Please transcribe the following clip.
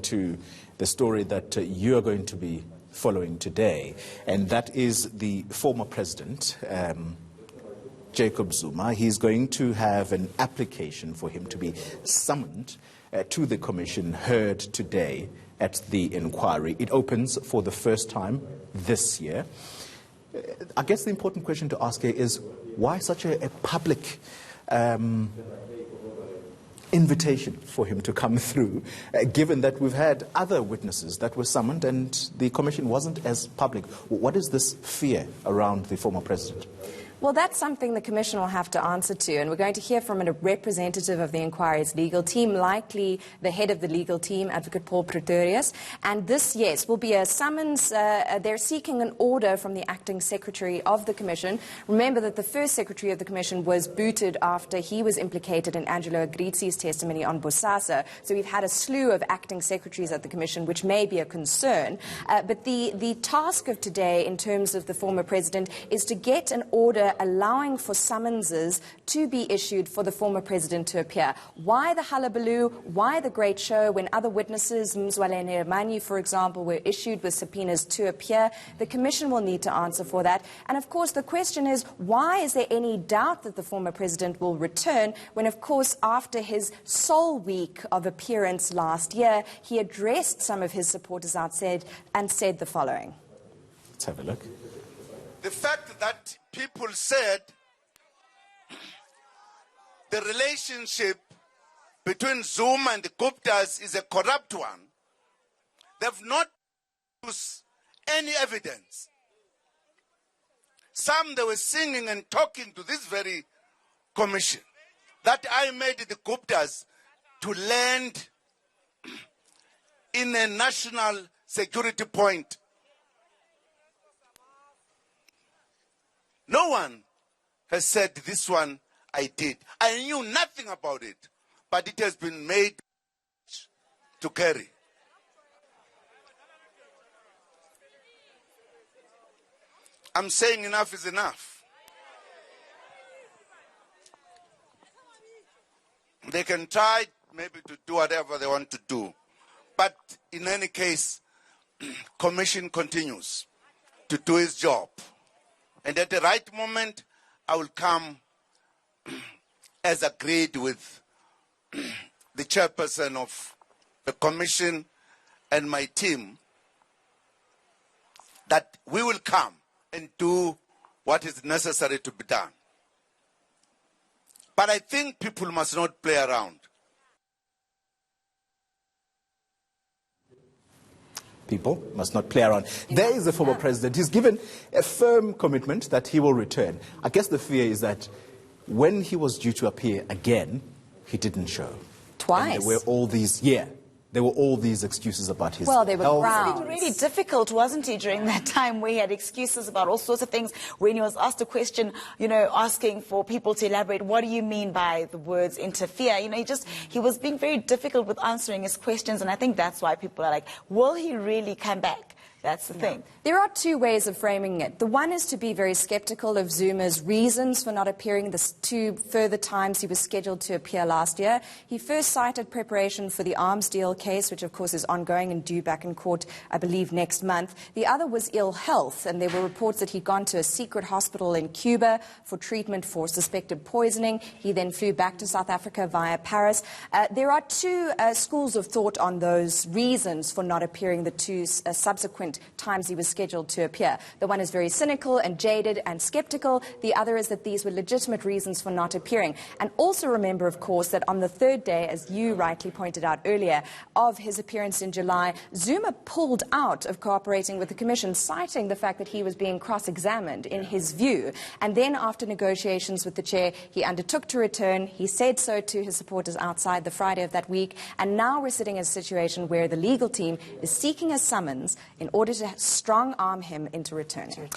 to the story that you are going to be following today, and that is the former president, Jacob Zuma. He's going to have an application for him to be summoned to the commission heard today at the inquiry. It opens for the first time this year. I guess the important question to ask here is, why such a public invitation for him to come through, given that we've had other witnesses that were summoned and the commission wasn't as public? What is this fear around the former president? Well, that's something the Commission will have to answer to, and we're going to hear from a representative of the inquiry's legal team, likely the head of the legal team, Advocate Paul Pretorius. And this, yes, will be a summons. They're seeking an order from the acting secretary of the Commission. Remember that the first secretary of the Commission was booted after he was implicated in Angelo Agrizi's testimony on Bosasa. So we've had a slew of acting secretaries at the Commission, which may be a concern. But the task of today, in terms of the former president, is to get an order allowing for summonses to be issued for the former president to appear. Why the hullabaloo? Why the great show when other witnesses, Mzwaleni Ramanyi, for example, were issued with subpoenas to appear? The Commission will need to answer for that. And of course, the question is, why is there any doubt that the former president will return when, of course, after his sole week of appearance last year, he addressed some of his supporters outside and said the following. Let's have a look. The fact that people said the relationship between Zuma and the Guptas is a corrupt one, they've not used any evidence. Some, they were singing and talking to this very commission that I made the Guptas to land in a national security point. No one has said this one I did. I knew nothing about it, but it has been made to carry. I'm saying enough is enough. They can try maybe to do whatever they want to do, but in any case, commission continues to do its job. And at the right moment, I will come as agreed with the chairperson of the commission and my team that we will come and do what is necessary to be done. But I think people must not play around. People must not play around. There is the former president. He's given a firm commitment that he will return. I guess the fear is that when he was due to appear again, he didn't show. Twice. And there were all these excuses about his Well, they were health. grounds. It was really difficult, wasn't he, during that time where he had excuses about all sorts of things. When he was asked a question, asking for people to elaborate, what do you mean by the words interfere? He was being very difficult with answering his questions, and I think that's why people are like, will he really come back? That's the thing. There are two ways of framing it. The one is to be very skeptical of Zuma's reasons for not appearing the two further times he was scheduled to appear last year. He first cited preparation for the arms deal case, which of course is ongoing and due back in court, I believe, next month. The other was ill health, and there were reports that he'd gone to a secret hospital in Cuba for treatment for suspected poisoning. He then flew back to South Africa via Paris. There are two schools of thought on those reasons for not appearing the two subsequent times he was scheduled to appear. The one is very cynical and jaded and skeptical. The other is that these were legitimate reasons for not appearing. And also remember, of course, that on the third day, as you rightly pointed out earlier, of his appearance in July, Zuma pulled out of cooperating with the Commission, citing the fact that he was being cross-examined in his view. And then after negotiations with the chair, he undertook to return. He said so to his supporters outside the Friday of that week. And now we're sitting in a situation where the legal team is seeking a summons in order to strong-arm him into returning.